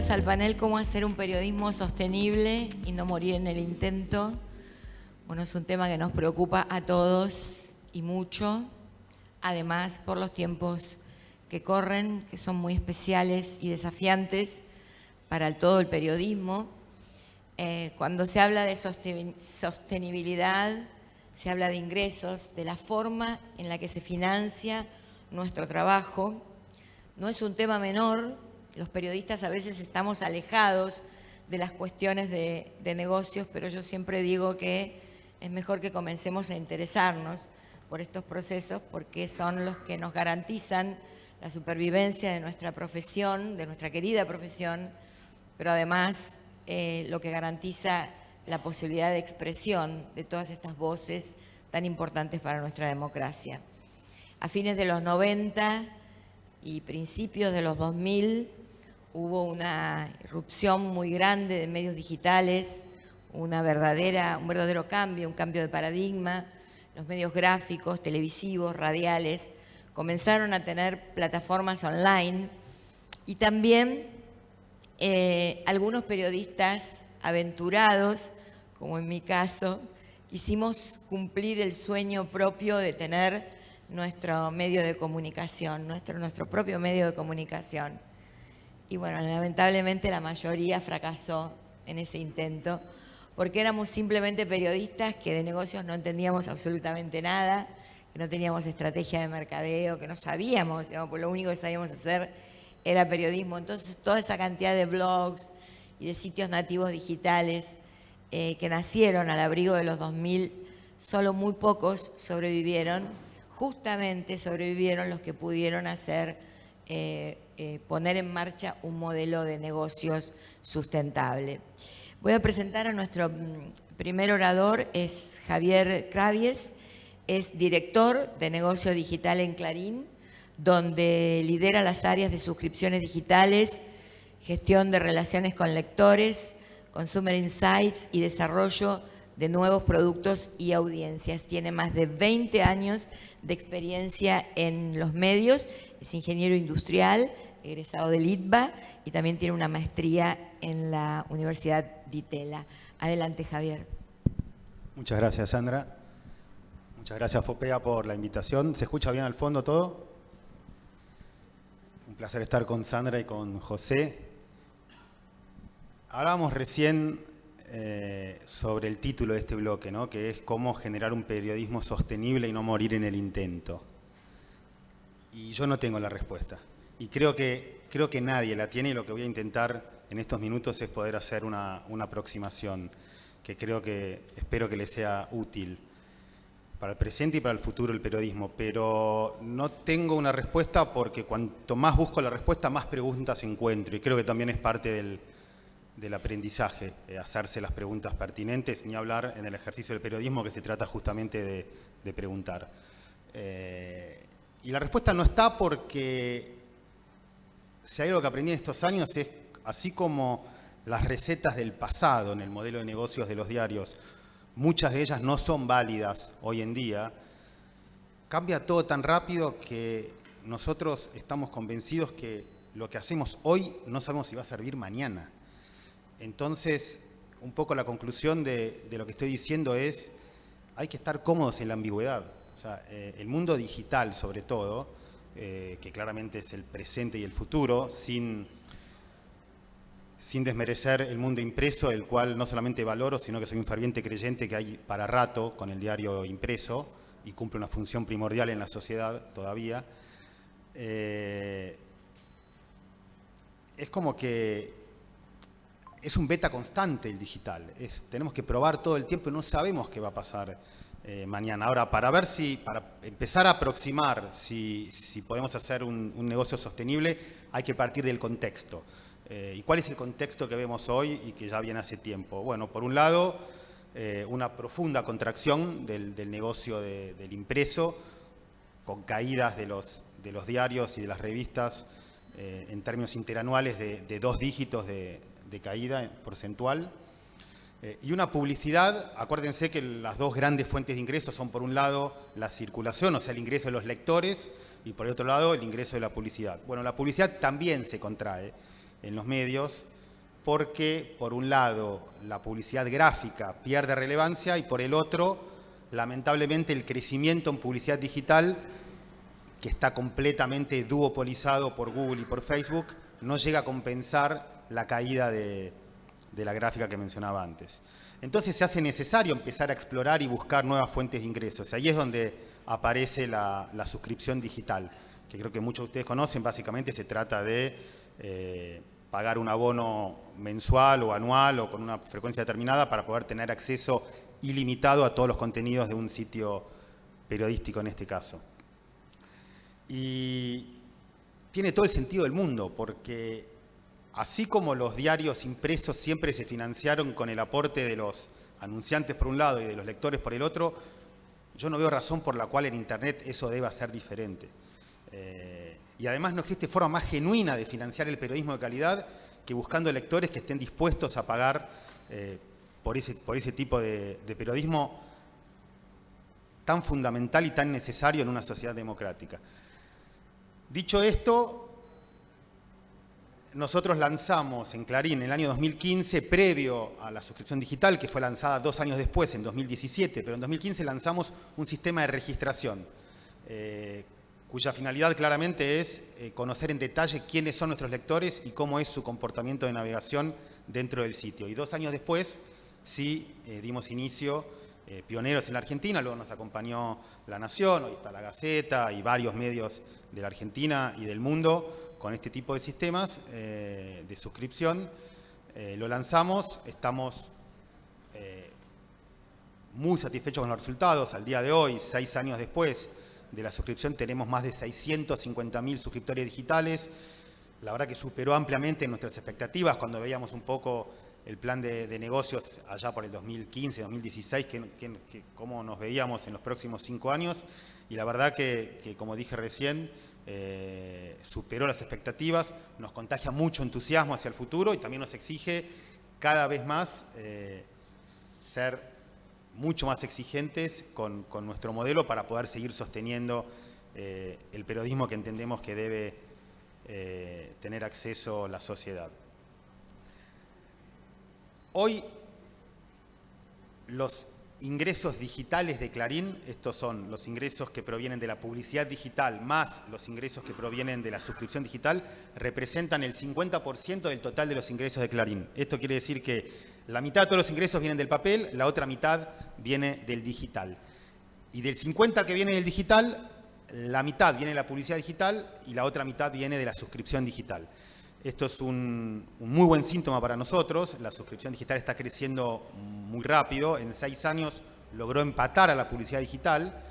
bienvenidos al panel Cómo hacer un periodismo sostenible y no morir en el intento. Bueno, es un tema que nos preocupa a todos y mucho, además por los tiempos que corren, que son muy especiales y desafiantes para todo el periodismo. Cuando se habla de sostenibilidad, se habla de ingresos, de la forma en la que se financia nuestro trabajo. No es un tema menor. Los periodistas a veces estamos alejados de las cuestiones de negocios, pero yo siempre digo que es mejor que comencemos a interesarnos por estos procesos porque son los que nos garantizan la supervivencia de nuestra profesión, de nuestra querida profesión, pero además lo que garantiza la posibilidad de expresión de todas estas voces tan importantes para nuestra democracia. A fines de los 90 y principios de los 2000 hubo una irrupción muy grande de medios digitales, un verdadero cambio, un cambio de paradigma. Los medios gráficos, televisivos, radiales, comenzaron a tener plataformas online y también algunos periodistas aventurados, como en mi caso, quisimos cumplir el sueño propio de tener nuestro medio de comunicación, nuestro propio medio de comunicación. Y bueno, lamentablemente la mayoría fracasó en ese intento, porque éramos simplemente periodistas que de negocios no entendíamos absolutamente nada, que no teníamos estrategia de mercadeo, que no sabíamos, digamos, pues lo único que sabíamos hacer era periodismo. Entonces, toda esa cantidad de blogs y de sitios nativos digitales que nacieron al abrigo de los 2000, solo muy pocos sobrevivieron. Justamente sobrevivieron los que pudieron hacer poner en marcha un modelo de negocios sustentable. Voy a presentar a nuestro primer orador, es Javier Cravies, es director de negocio digital en Clarín, donde lidera las áreas de suscripciones digitales, gestión de relaciones con lectores, consumer insights y desarrollo de nuevos productos y audiencias. Tiene más de 20 años de experiencia en los medios, es ingeniero industrial, egresado del ITBA y también tiene una maestría en la Universidad de Itela. Adelante, Javier. Muchas gracias, Sandra. Muchas gracias, FOPEA, por la invitación. ¿Se escucha bien al fondo todo? Un placer estar con Sandra y con José. Hablábamos recién sobre el título de este bloque, ¿no? Que es cómo generar un periodismo sostenible y no morir en el intento. Y yo no tengo la respuesta. Y creo que nadie la tiene, y lo que voy a intentar en estos minutos es poder hacer una aproximación que espero que les sea útil para el presente y para el futuro del periodismo. Pero no tengo una respuesta porque cuanto más busco la respuesta, más preguntas encuentro. Y creo que también es parte del aprendizaje, hacerse las preguntas pertinentes, ni hablar en el ejercicio del periodismo que se trata justamente de preguntar. Y la respuesta no está porque si hay algo que aprendí en estos años es, así como las recetas del pasado en el modelo de negocios de los diarios, muchas de ellas no son válidas hoy en día, cambia todo tan rápido que nosotros estamos convencidos que lo que hacemos hoy no sabemos si va a servir mañana. Entonces, un poco la conclusión de lo que estoy diciendo es, hay que estar cómodos en la ambigüedad. O sea, el mundo digital, sobre todo, que claramente es el presente y el futuro, sin desmerecer el mundo impreso, el cual no solamente valoro, sino que soy un ferviente creyente que hay para rato con el diario impreso y cumple una función primordial en la sociedad todavía. Es como que es un beta constante el digital. Tenemos que probar todo el tiempo y no sabemos qué va a pasar mañana. Ahora, para empezar a aproximar si podemos hacer un negocio sostenible, hay que partir del contexto. ¿Y cuál es el contexto que vemos hoy y que ya viene hace tiempo? Bueno, por un lado, una profunda contracción del negocio del impreso, con caídas de los diarios y de las revistas en términos interanuales de 2 dígitos de caída porcentual. Y una publicidad, acuérdense que las 2 grandes fuentes de ingresos son, por un lado, la circulación, o sea, el ingreso de los lectores, y por otro lado, el ingreso de la publicidad. Bueno, la publicidad también se contrae en los medios, porque, por un lado, la publicidad gráfica pierde relevancia y, por el otro, lamentablemente, el crecimiento en publicidad digital, que está completamente duopolizado por Google y por Facebook, no llega a compensar la caída de la gráfica que mencionaba antes. Entonces se hace necesario empezar a explorar y buscar nuevas fuentes de ingresos. Ahí es donde aparece la suscripción digital, que creo que muchos de ustedes conocen. Básicamente se trata de pagar un abono mensual o anual o con una frecuencia determinada para poder tener acceso ilimitado a todos los contenidos de un sitio periodístico en este caso. Y tiene todo el sentido del mundo, porque así como los diarios impresos siempre se financiaron con el aporte de los anunciantes por un lado y de los lectores por el otro, yo no veo razón por la cual en Internet eso deba ser diferente. Y además no existe forma más genuina de financiar el periodismo de calidad que buscando lectores que estén dispuestos a pagar por ese tipo de periodismo tan fundamental y tan necesario en una sociedad democrática. Dicho esto, nosotros lanzamos en Clarín en el año 2015, previo a la suscripción digital, que fue lanzada 2 años después, en 2017, pero en 2015 lanzamos un sistema de registración, cuya finalidad claramente es conocer en detalle quiénes son nuestros lectores y cómo es su comportamiento de navegación dentro del sitio. Y 2 años después sí dimos inicio, pioneros en la Argentina, luego nos acompañó La Nación, hoy está La Gaceta y varios medios de la Argentina y del mundo con este tipo de sistemas de suscripción. Lo lanzamos, estamos muy satisfechos con los resultados. Al día de hoy, 6 años después de la suscripción, tenemos más de 650.000 suscriptores digitales. La verdad que superó ampliamente nuestras expectativas cuando veíamos un poco el plan de negocios allá por el 2015, 2016, cómo nos veíamos en los próximos 5 años. Y la verdad que como dije recién, superó las expectativas, nos contagia mucho entusiasmo hacia el futuro y también nos exige cada vez más ser mucho más exigentes con nuestro modelo para poder seguir sosteniendo el periodismo que entendemos que debe tener acceso la sociedad. Hoy los ingresos digitales de Clarín, estos son los ingresos que provienen de la publicidad digital más los ingresos que provienen de la suscripción digital, representan el 50% del total de los ingresos de Clarín. Esto quiere decir que la mitad de todos los ingresos vienen del papel, la otra mitad viene del digital. Y del 50% que viene del digital, la mitad viene de la publicidad digital y la otra mitad viene de la suscripción digital. Esto es un muy buen síntoma para nosotros. La suscripción digital está creciendo muy rápido. En 6 años logró empatar a la publicidad digital.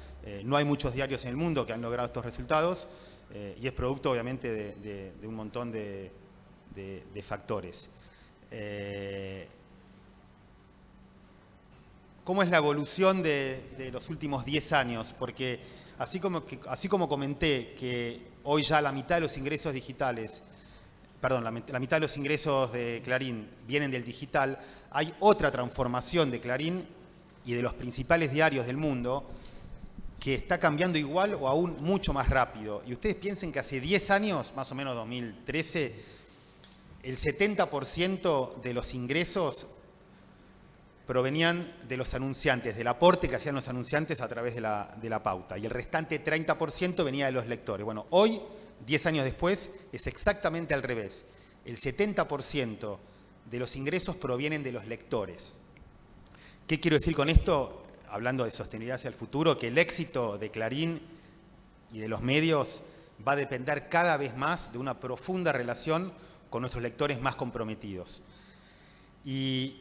No hay muchos diarios en el mundo que han logrado estos resultados y es producto, obviamente, de un montón de factores. ¿Cómo es la evolución de los últimos 10 años? Porque así como comenté que hoy ya la mitad de los ingresos digitales, la mitad de los ingresos de Clarín vienen del digital, hay otra transformación de Clarín y de los principales diarios del mundo que está cambiando igual o aún mucho más rápido. Y ustedes piensen que hace 10 años, más o menos 2013, el 70% de los ingresos provenían de los anunciantes, del aporte que hacían los anunciantes a través de la pauta, y el restante 30% venía de los lectores. Bueno, hoy, 10 años después, es exactamente al revés. El 70% de los ingresos provienen de los lectores. ¿Qué quiero decir con esto? Hablando de sostenibilidad hacia el futuro, que el éxito de Clarín y de los medios va a depender cada vez más de una profunda relación con nuestros lectores más comprometidos. Y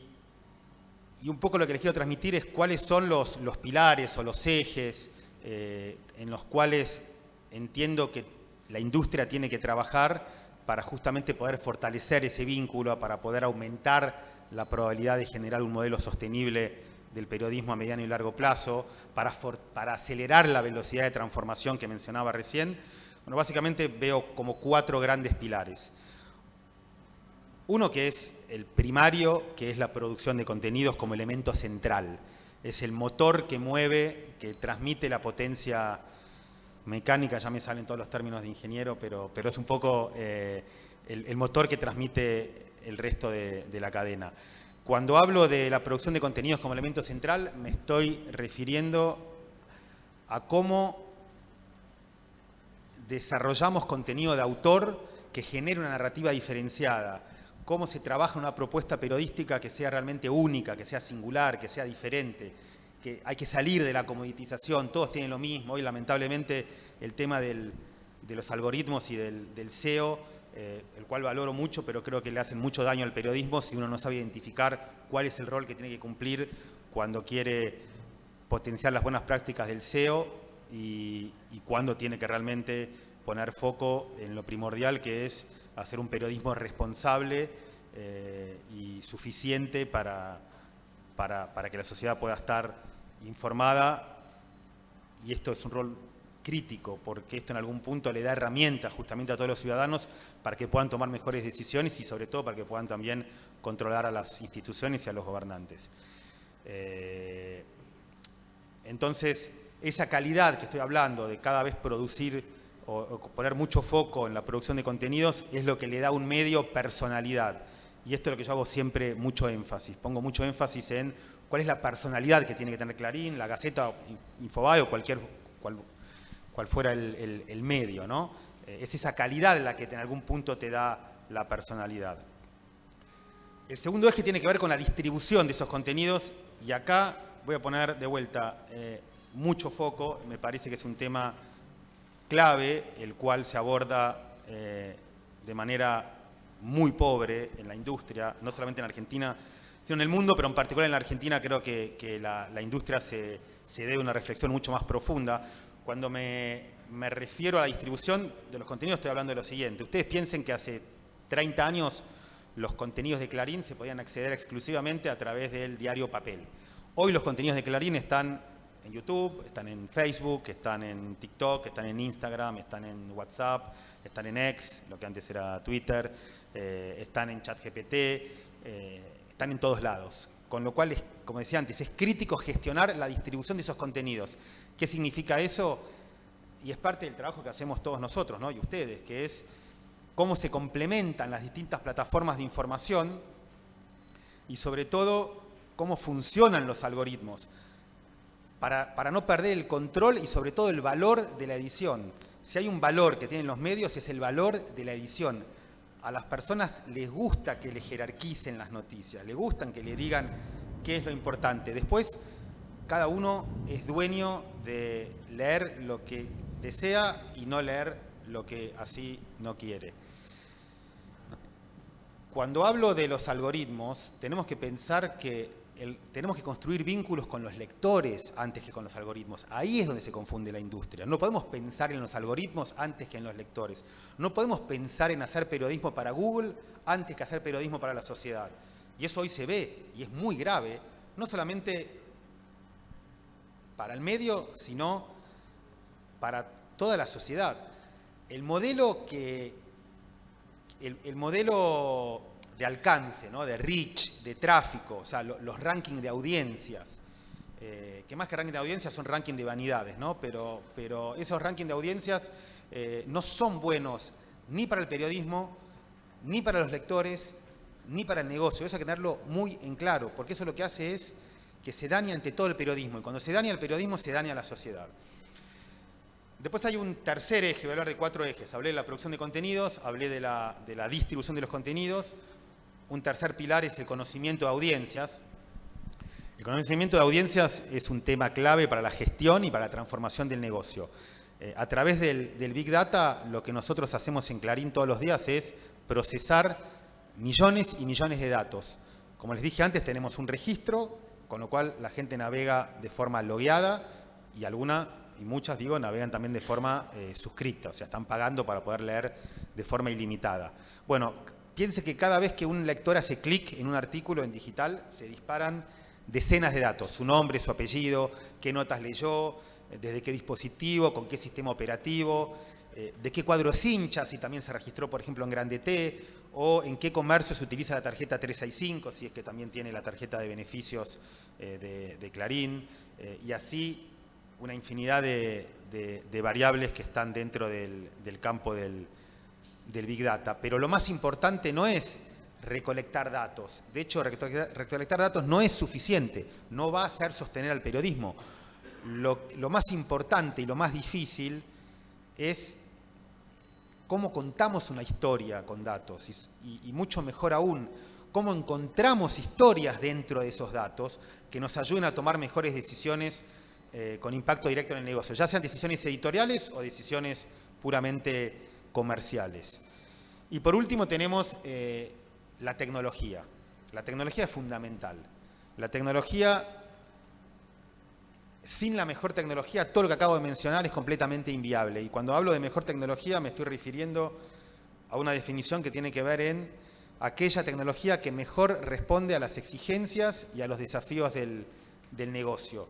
un poco lo que les quiero transmitir es cuáles son los pilares o los ejes en los cuales entiendo que la industria tiene que trabajar para justamente poder fortalecer ese vínculo, para poder aumentar la probabilidad de generar un modelo sostenible del periodismo a mediano y largo plazo, para acelerar la velocidad de transformación que mencionaba recién. Bueno, básicamente veo como 4 grandes pilares. Uno que es el primario, que es la producción de contenidos como elemento central. Es el motor que mueve, que transmite la potencia mecánica, ya me salen todos los términos de ingeniero, pero es un poco el motor que transmite el resto de la cadena. Cuando hablo de la producción de contenidos como elemento central, me estoy refiriendo a cómo desarrollamos contenido de autor que genere una narrativa diferenciada, cómo se trabaja una propuesta periodística que sea realmente única, que sea singular, que sea diferente, que hay que salir de la comoditización, todos tienen lo mismo. Hoy, lamentablemente, el tema de los algoritmos y del SEO, el cual valoro mucho, pero creo que le hacen mucho daño al periodismo si uno no sabe identificar cuál es el rol que tiene que cumplir cuando quiere potenciar las buenas prácticas del SEO y cuándo tiene que realmente poner foco en lo primordial, que es hacer un periodismo responsable y suficiente para que la sociedad pueda estar informada. Y esto es un rol crítico, porque esto en algún punto le da herramientas justamente a todos los ciudadanos para que puedan tomar mejores decisiones y sobre todo para que puedan también controlar a las instituciones y a los gobernantes. Entonces, esa calidad que estoy hablando de cada vez producir o poner mucho foco en la producción de contenidos es lo que le da a un medio personalidad. Y esto es lo que yo hago siempre mucho énfasis. Pongo mucho énfasis en cuál es la personalidad que tiene que tener Clarín, La Gaceta, Infobae o cual fuera el medio, ¿no? Es esa calidad la que en algún punto te da la personalidad. El segundo eje tiene que ver con la distribución de esos contenidos y acá voy a poner de vuelta mucho foco. Me parece que es un tema clave, el cual se aborda de manera muy pobre en la industria, no solamente en Argentina, sino en el mundo, pero en particular en la Argentina creo que la industria se debe a una reflexión mucho más profunda. Cuando me refiero a la distribución de los contenidos, estoy hablando de lo siguiente. Ustedes piensen que hace 30 años los contenidos de Clarín se podían acceder exclusivamente a través del diario papel. Hoy los contenidos de Clarín están en YouTube, están en Facebook, están en TikTok, están en Instagram, están en WhatsApp, están en X, lo que antes era Twitter, están en ChatGPT, están en todos lados. Con lo cual, como decía antes, es crítico gestionar la distribución de esos contenidos. ¿Qué significa eso? Y es parte del trabajo que hacemos todos nosotros, ¿no? Y ustedes, que es cómo se complementan las distintas plataformas de información y sobre todo cómo funcionan los algoritmos para no perder el control y sobre todo el valor de la edición. Si hay un valor que tienen los medios es el valor de la edición. A las personas les gusta que les jerarquicen las noticias, les gustan que le digan qué es lo importante. Después, cada uno es dueño de leer lo que desea y no leer lo que así no quiere. Cuando hablo de los algoritmos, tenemos que pensar que tenemos que construir vínculos con los lectores antes que con los algoritmos. Ahí es donde se confunde la industria. No podemos pensar en los algoritmos antes que en los lectores. No podemos pensar en hacer periodismo para Google antes que hacer periodismo para la sociedad. Y eso hoy se ve y es muy grave, no solamente para el medio, sino para toda la sociedad. El modelo de alcance, ¿no? De reach, de tráfico, o sea, los rankings de audiencias, que más que ranking de audiencias son rankings de vanidades, ¿no? Pero esos rankings de audiencias no son buenos ni para el periodismo, ni para los lectores, ni para el negocio. Eso hay que tenerlo muy en claro, porque eso lo que hace es que se daña ante todo el periodismo, y cuando se daña el periodismo se daña la sociedad. Después hay un tercer eje, voy a hablar de 4 ejes. Hablé de la producción de contenidos, hablé de la distribución de los contenidos. Un tercer pilar es el conocimiento de audiencias. El conocimiento de audiencias es un tema clave para la gestión y para la transformación del negocio. A través del Big Data, lo que nosotros hacemos en Clarín todos los días es procesar millones y millones de datos. Como les dije antes, tenemos un registro, con lo cual la gente navega de forma logueada y muchas, navegan también de forma suscripta, o sea, están pagando para poder leer de forma ilimitada. Bueno, piense que cada vez que un lector hace clic en un artículo en digital, se disparan decenas de datos, su nombre, su apellido, qué notas leyó, desde qué dispositivo, con qué sistema operativo, de qué cuadros hinchas, si también se registró, por ejemplo, en Grande T, o en qué comercio se utiliza la tarjeta 365, si es que también tiene la tarjeta de beneficios de Clarín, y así una infinidad de variables que están dentro del campo del del Big Data, pero lo más importante no es recolectar datos. De hecho, recolectar datos no es suficiente, no va a hacer sostener al periodismo. Lo más importante y lo más difícil es cómo contamos una historia con datos y mucho mejor aún, cómo encontramos historias dentro de esos datos que nos ayuden a tomar mejores decisiones con impacto directo en el negocio, ya sean decisiones editoriales o decisiones puramente comerciales. Y por último tenemos la tecnología. La tecnología es fundamental. La tecnología, sin la mejor tecnología, todo lo que acabo de mencionar es completamente inviable. Y cuando hablo de mejor tecnología me estoy refiriendo a una definición que tiene que ver en aquella tecnología que mejor responde a las exigencias y a los desafíos del negocio.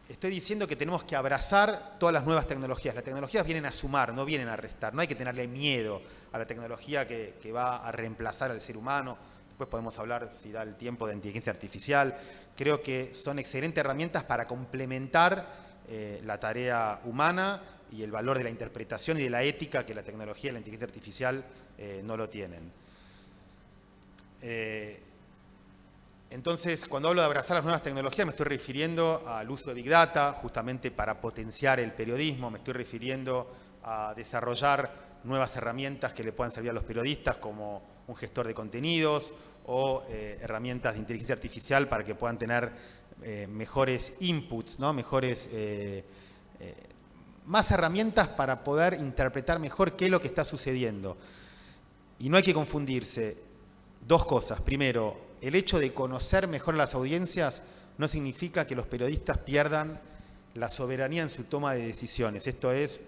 Estoy diciendo que tenemos que abrazar todas las nuevas tecnologías. Las tecnologías vienen a sumar, no vienen a restar. No hay que tenerle miedo a la tecnología que va a reemplazar al ser humano. Después podemos hablar, si da el tiempo, de inteligencia artificial. Creo que son excelentes herramientas para complementar la tarea humana y el valor de la interpretación y de la ética que la tecnología y la inteligencia artificial no lo tienen. Entonces, cuando hablo de abrazar las nuevas tecnologías, me estoy refiriendo al uso de Big Data, justamente para potenciar el periodismo, me estoy refiriendo a desarrollar nuevas herramientas que le puedan servir a los periodistas, como un gestor de contenidos o herramientas de inteligencia artificial para que puedan tener mejores inputs, ¿no? Más herramientas para poder interpretar mejor qué es lo que está sucediendo. Y no hay que confundirse. Dos cosas. Primero, el hecho de conocer mejor las audiencias no significa que los periodistas pierdan la soberanía en su toma de decisiones. Esto es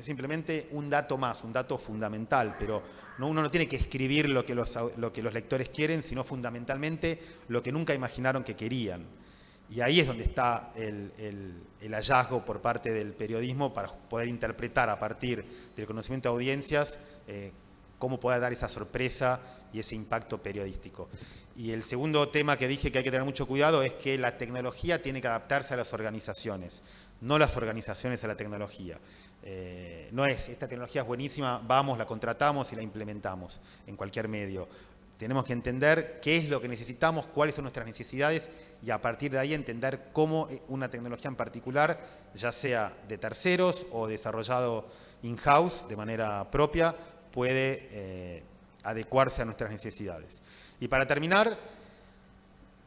simplemente un dato más, un dato fundamental, pero uno no tiene que escribir lo que los lectores quieren, sino fundamentalmente lo que nunca imaginaron que querían. Y ahí es donde está el hallazgo por parte del periodismo para poder interpretar a partir del conocimiento de audiencias cómo poder dar esa sorpresa y ese impacto periodístico. Y el segundo tema que dije que hay que tener mucho cuidado es que la tecnología tiene que adaptarse a las organizaciones, no las organizaciones a la tecnología. No es, esta tecnología es buenísima, vamos, la contratamos y la implementamos en cualquier medio. Tenemos que entender qué es lo que necesitamos, cuáles son nuestras necesidades y a partir de ahí entender cómo una tecnología en particular, ya sea de terceros o desarrollado in-house de manera propia, puede adecuarse a nuestras necesidades. Y para terminar,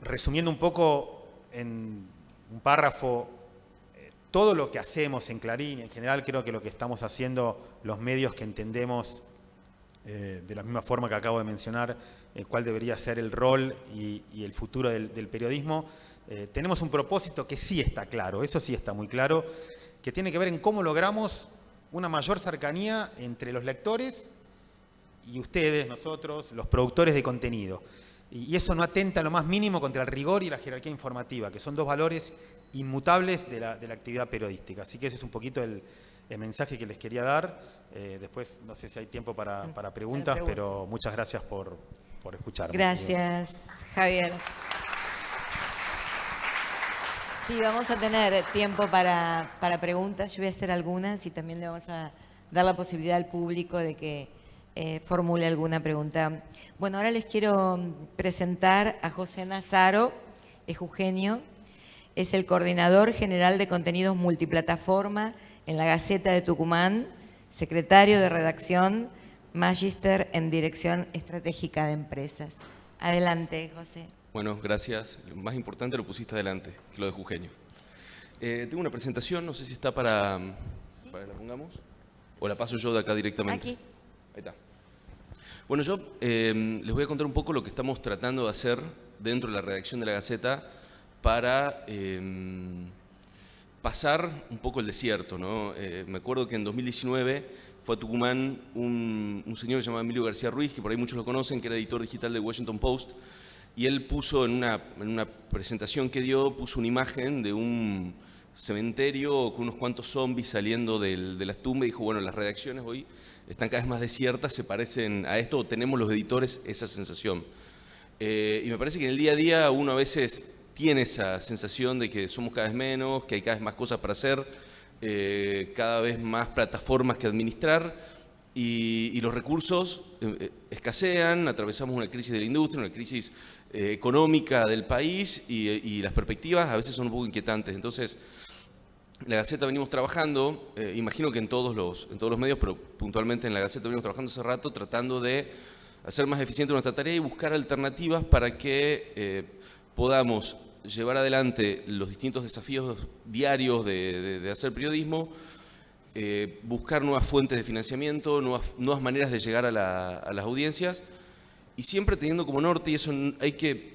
resumiendo un poco en un párrafo, todo lo que hacemos en Clarín, en general creo que lo que estamos haciendo los medios que entendemos de la misma forma que acabo de mencionar, cuál debería ser el rol y el futuro del periodismo, tenemos un propósito que sí está claro, eso sí está muy claro, que tiene que ver en cómo logramos una mayor cercanía entre los lectores y ustedes, nosotros, los productores de contenido. Y eso no atenta en lo más mínimo contra el rigor y la jerarquía informativa, que son dos valores inmutables de la actividad periodística. Así que ese es un poquito el mensaje que les quería dar. Después no sé si hay tiempo para preguntas, pero muchas gracias por escucharme. Gracias, Javier. Sí, vamos a tener tiempo para preguntas. Yo voy a hacer algunas y también le vamos a dar la posibilidad al público de que formule alguna pregunta. Bueno, ahora les quiero presentar a José Nazaro, es Eugenio, es el coordinador general de contenidos multiplataforma en la Gaceta de Tucumán, secretario de redacción, magíster en dirección estratégica de empresas. Adelante, José. Bueno, gracias. Lo más importante lo pusiste adelante, que lo de Eugenio. Tengo una presentación, no sé si está para que la pongamos, o la paso yo de acá directamente. Aquí. Ahí está. Bueno, yo les voy a contar un poco lo que estamos tratando de hacer dentro de la redacción de la Gaceta para pasar un poco el desierto, ¿no? Me acuerdo que en 2019 fue a Tucumán un señor que se llamaba Emilio García Ruiz, que por ahí muchos lo conocen, que era editor digital de Washington Post, y él puso en una presentación que dio, puso una imagen de un cementerio con unos cuantos zombies saliendo de las tumbas y dijo, bueno, las redacciones hoy están cada vez más desiertas, se parecen a esto, o tenemos los editores esa sensación. Y me parece que en el día a día uno a veces tiene esa sensación de que somos cada vez menos, que hay cada vez más cosas para hacer, cada vez más plataformas que administrar, y los recursos escasean, atravesamos una crisis de la industria, una crisis económica del país y las perspectivas a veces son un poco inquietantes. Entonces, en la Gaceta venimos trabajando, imagino que en todos los medios, pero puntualmente en la Gaceta venimos trabajando hace rato, tratando de hacer más eficiente nuestra tarea y buscar alternativas para que podamos llevar adelante los distintos desafíos diarios de hacer periodismo, buscar nuevas fuentes de financiamiento, nuevas maneras de llegar a las audiencias, y siempre teniendo como norte, y eso hay que,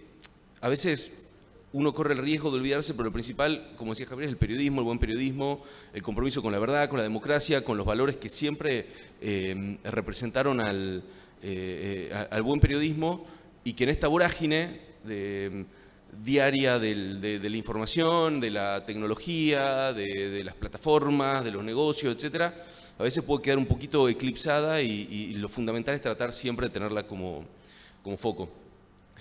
a veces uno corre el riesgo de olvidarse, pero lo principal, como decía Javier, es el periodismo, el buen periodismo, el compromiso con la verdad, con la democracia, con los valores que siempre representaron al buen periodismo, y que en esta vorágine diaria de la información, de la tecnología, de las plataformas, de los negocios, etcétera, a veces puede quedar un poquito eclipsada y lo fundamental es tratar siempre de tenerla como foco.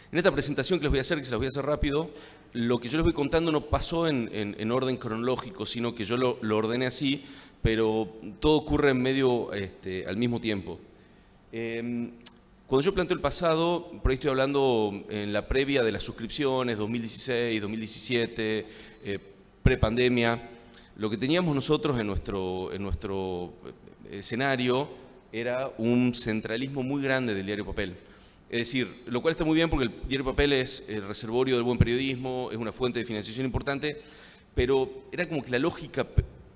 En esta presentación que les voy a hacer, que se las voy a hacer rápido, lo que yo les voy contando no pasó en orden cronológico, sino que yo lo ordené así, pero todo ocurre en medio al mismo tiempo. Cuando yo planteo el pasado, por ahí estoy hablando en la previa de las suscripciones, 2016, 2017, prepandemia, lo que teníamos nosotros en nuestro escenario era un centralismo muy grande del diario papel. Es decir, lo cual está muy bien porque el diario papel es el reservorio del buen periodismo, es una fuente de financiación importante, pero era como que la lógica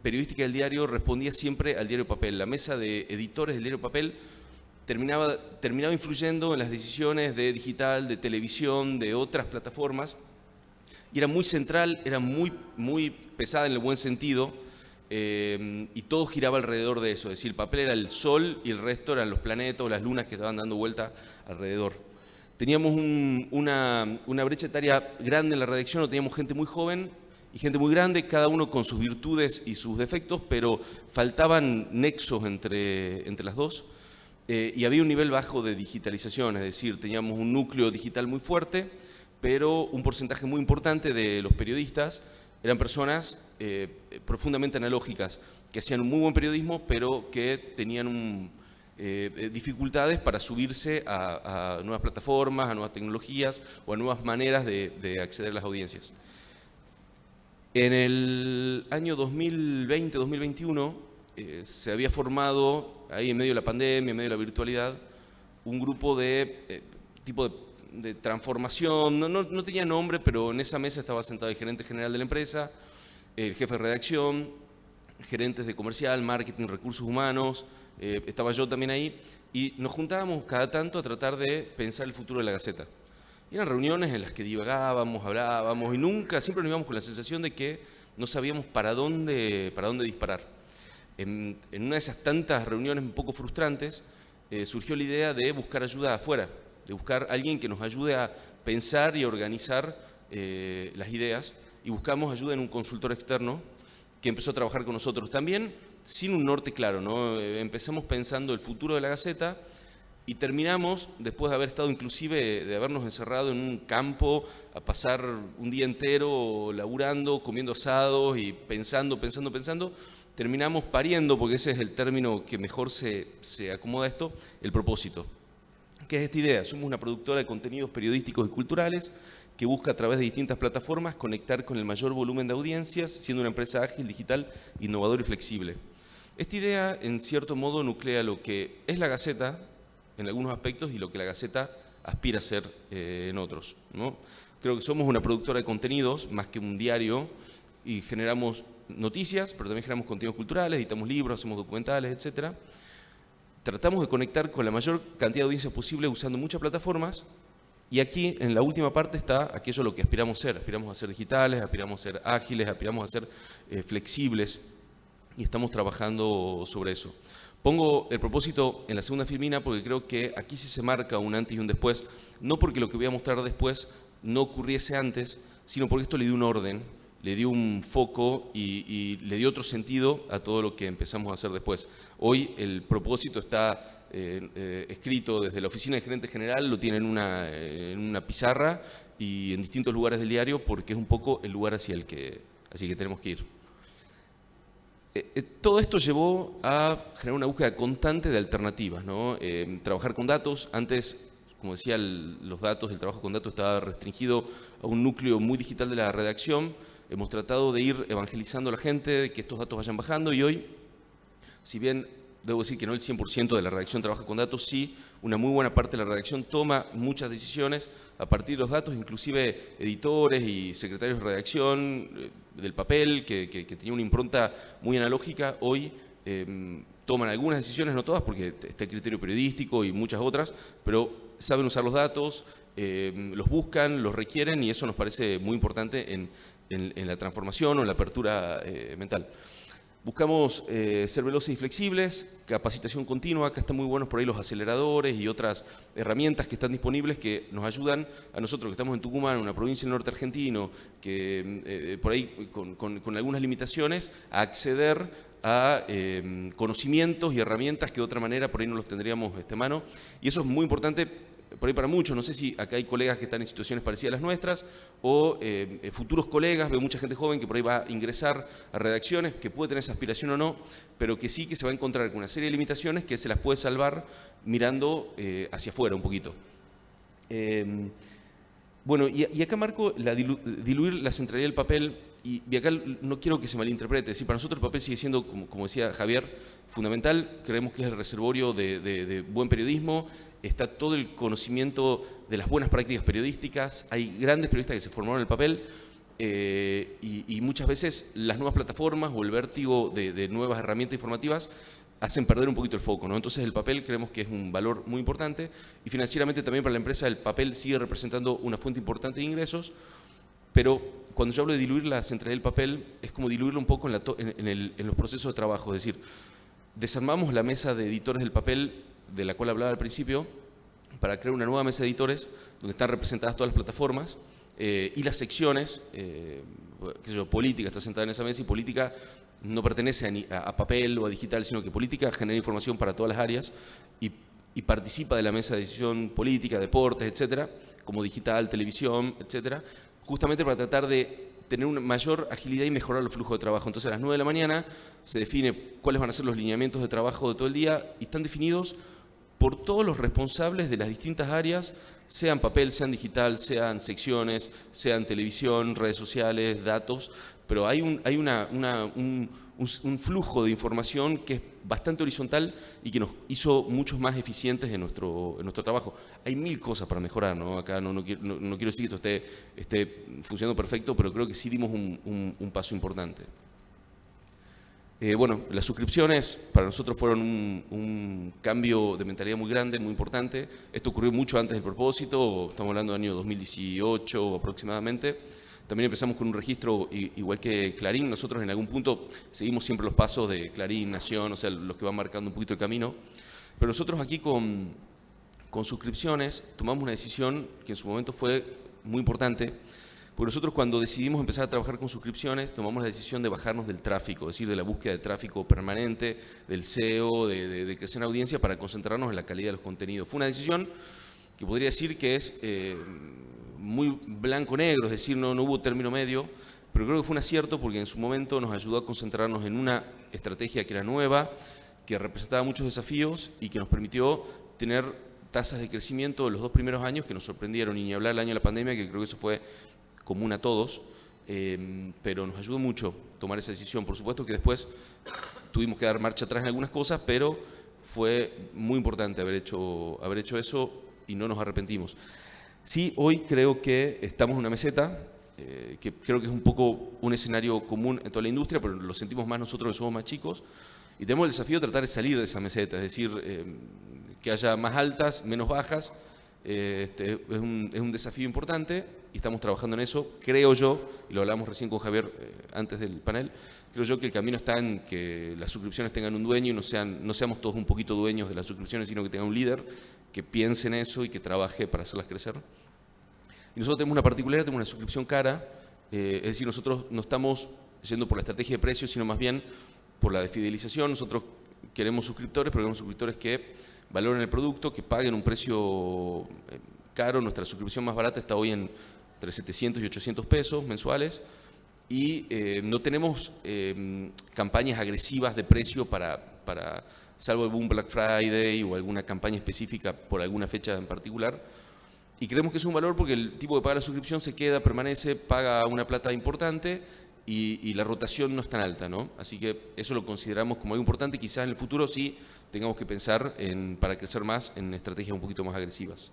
periodística del diario respondía siempre al diario papel. La mesa de editores del diario papel terminaba influyendo en las decisiones de digital, de televisión, de otras plataformas, y era muy central, era muy pesada en el buen sentido, y todo giraba alrededor de eso. Es decir, el papel era el sol y el resto eran los planetas o las lunas que estaban dando vuelta alrededor. Teníamos una brecha etaria grande en la redacción, teníamos gente muy joven y gente muy grande, cada uno con sus virtudes y sus defectos, pero faltaban nexos entre las dos. Y había un nivel bajo de digitalización, es decir, teníamos un núcleo digital muy fuerte, pero un porcentaje muy importante de los periodistas eran personas profundamente analógicas, que hacían un muy buen periodismo, pero que tenían dificultades para subirse a nuevas plataformas, a nuevas tecnologías o a nuevas maneras de acceder a las audiencias. En el año 2020-2021 se había formado, ahí en medio de la pandemia, en medio de la virtualidad, un grupo de transformación, no tenía nombre, pero en esa mesa estaba sentado el gerente general de la empresa, el jefe de redacción, gerentes de comercial, marketing, recursos humanos, estaba yo también ahí, y nos juntábamos cada tanto a tratar de pensar el futuro de la Gaceta. Y eran reuniones en las que divagábamos, hablábamos, y siempre nos íbamos con la sensación de que no sabíamos para dónde disparar. En una de esas tantas reuniones un poco frustrantes, surgió la idea de buscar ayuda afuera, de buscar a alguien que nos ayude a pensar y organizar las ideas, y buscamos ayuda en un consultor externo que empezó a trabajar con nosotros también sin un norte claro, ¿no? Empezamos pensando el futuro de la Gaceta y terminamos, después de haber estado inclusive, de habernos encerrado en un campo a pasar un día entero laburando, comiendo asados y pensando, terminamos pariendo, porque ese es el término que mejor se acomoda a esto, el propósito. ¿Qué es esta idea? Somos una productora de contenidos periodísticos y culturales que busca a través de distintas plataformas conectar con el mayor volumen de audiencias, siendo una empresa ágil, digital, innovadora y flexible. Esta idea, en cierto modo, nuclea lo que es la Gaceta en algunos aspectos y lo que la Gaceta aspira a ser en otros, ¿no? Creo que somos una productora de contenidos más que un diario y generamos noticias, pero también generamos contenidos culturales, editamos libros, hacemos documentales, etc. Tratamos de conectar con la mayor cantidad de audiencias posible usando muchas plataformas, y aquí en la última parte está aquello a lo que aspiramos a ser. Aspiramos a ser digitales, aspiramos a ser ágiles, aspiramos a ser flexibles, y estamos trabajando sobre eso. Pongo el propósito en la segunda filmina porque creo que aquí sí se marca un antes y un después, no porque lo que voy a mostrar después no ocurriese antes, sino porque esto le dio un orden, le dio un foco y le dio otro sentido a todo lo que empezamos a hacer después. Hoy el propósito está escrito desde la oficina del gerente general, lo tiene en una pizarra y en distintos lugares del diario, porque es un poco el lugar hacia el que tenemos que ir. Todo esto llevó a generar una búsqueda constante de alternativas, ¿no? Trabajar con datos. Antes, como decía, los datos, el trabajo con datos estaba restringido a un núcleo muy digital de la redacción. Hemos tratado de ir evangelizando a la gente, de que estos datos vayan bajando, y hoy, si bien debo decir que no el 100% de la redacción trabaja con datos, sí, una muy buena parte de la redacción toma muchas decisiones a partir de los datos, inclusive editores y secretarios de redacción del papel, que tenía una impronta muy analógica, hoy toman algunas decisiones, no todas, porque está el criterio periodístico y muchas otras, pero saben usar los datos, los buscan, los requieren, y eso nos parece muy importante en la transformación o en la apertura mental. Buscamos ser veloces y flexibles, capacitación continua. Acá están muy buenos por ahí los aceleradores y otras herramientas que están disponibles que nos ayudan a nosotros que estamos en Tucumán, una provincia del norte argentino, que por ahí con algunas limitaciones, a acceder a conocimientos y herramientas que de otra manera por ahí no los tendríamos a mano. Y eso es muy importante por ahí para muchos. No sé si acá hay colegas que están en situaciones parecidas a las nuestras o futuros colegas. Veo mucha gente joven que por ahí va a ingresar a redacciones, que puede tener esa aspiración o no, pero que sí que se va a encontrar con una serie de limitaciones que se las puede salvar mirando hacia afuera un poquito. Bueno, y acá marco diluir la centralidad del papel, y acá no quiero que se malinterprete. Es decir, para nosotros el papel sigue siendo, como decía Javier, fundamental. Creemos que es el reservorio de buen periodismo. Está todo el conocimiento de las buenas prácticas periodísticas. Hay grandes periodistas que se formaron en el papel, y muchas veces las nuevas plataformas o el vértigo de nuevas herramientas informativas hacen perder un poquito el foco, ¿no? Entonces el papel creemos que es un valor muy importante, y financieramente también para la empresa el papel sigue representando una fuente importante de ingresos, pero cuando yo hablo de diluir la centralidad del papel es como diluirlo un poco en los procesos de trabajo. Es decir, desarmamos la mesa de editores del papel de la cual hablaba al principio para crear una nueva mesa de editores donde están representadas todas las plataformas y las secciones. Política está sentada en esa mesa, y política no pertenece a papel o a digital, sino que política genera información para todas las áreas y participa de la mesa de decisión política, deportes, etcétera, como digital, televisión, etcétera, justamente para tratar de tener una mayor agilidad y mejorar los flujos de trabajo. Entonces a las 9 de la mañana se define cuáles van a ser los lineamientos de trabajo de todo el día, y están definidos por todos los responsables de las distintas áreas, sean papel, sean digital, sean secciones, sean televisión, redes sociales, datos, pero hay un flujo de información que es bastante horizontal y que nos hizo muchos más eficientes en nuestro trabajo. Hay mil cosas para mejorar, ¿no? Acá no quiero decir que esto esté funcionando perfecto, pero creo que sí dimos un paso importante. Bueno, las suscripciones para nosotros fueron un cambio de mentalidad muy grande, muy importante. Esto ocurrió mucho antes del propósito, estamos hablando del año 2018 aproximadamente. También empezamos con un registro igual que Clarín. Nosotros en algún punto seguimos siempre los pasos de Clarín, Nación, o sea, los que van marcando un poquito el camino. Pero nosotros aquí con suscripciones tomamos una decisión que en su momento fue muy importante, porque nosotros cuando decidimos empezar a trabajar con suscripciones tomamos la decisión de bajarnos del tráfico, es decir, de la búsqueda de tráfico permanente, del SEO, de crecer en audiencia, para concentrarnos en la calidad de los contenidos. Fue una decisión que podría decir que es muy blanco-negro, es decir, no hubo término medio, pero creo que fue un acierto porque en su momento nos ayudó a concentrarnos en una estrategia que era nueva, que representaba muchos desafíos y que nos permitió tener tasas de crecimiento de los 2 primeros años que nos sorprendieron, y ni hablar el año de la pandemia, que creo que eso fue común a todos, pero nos ayudó mucho tomar esa decisión. Por supuesto que después tuvimos que dar marcha atrás en algunas cosas, pero fue muy importante haber hecho eso y no nos arrepentimos. Sí, hoy creo que estamos en una meseta, que creo que es un poco un escenario común en toda la industria, pero lo sentimos más nosotros que somos más chicos, y tenemos el desafío de tratar de salir de esa meseta, es decir, que haya más altas, menos bajas. Es un desafío importante y estamos trabajando en eso. Creo yo, y lo hablamos recién con Javier antes del panel, creo yo que el camino está en que las suscripciones tengan un dueño y no seamos todos un poquito dueños de las suscripciones, sino que tenga un líder que piense en eso y que trabaje para hacerlas crecer. Y nosotros tenemos una particularidad, tenemos una suscripción cara, es decir, nosotros no estamos yendo por la estrategia de precios, sino más bien por la de fidelización. Nosotros queremos suscriptores, pero queremos suscriptores que valoren el producto, que paguen un precio caro. Nuestra suscripción más barata está hoy entre 700 y 800 pesos mensuales, y no tenemos campañas agresivas de precio salvo algún Black Friday o alguna campaña específica por alguna fecha en particular. Y creemos que es un valor porque el tipo que paga la suscripción se queda, permanece, paga una plata importante y la rotación no es tan alta, ¿no? Así que eso lo consideramos como algo importante. Quizás en el futuro sí tengamos que pensar para crecer más en estrategias un poquito más agresivas.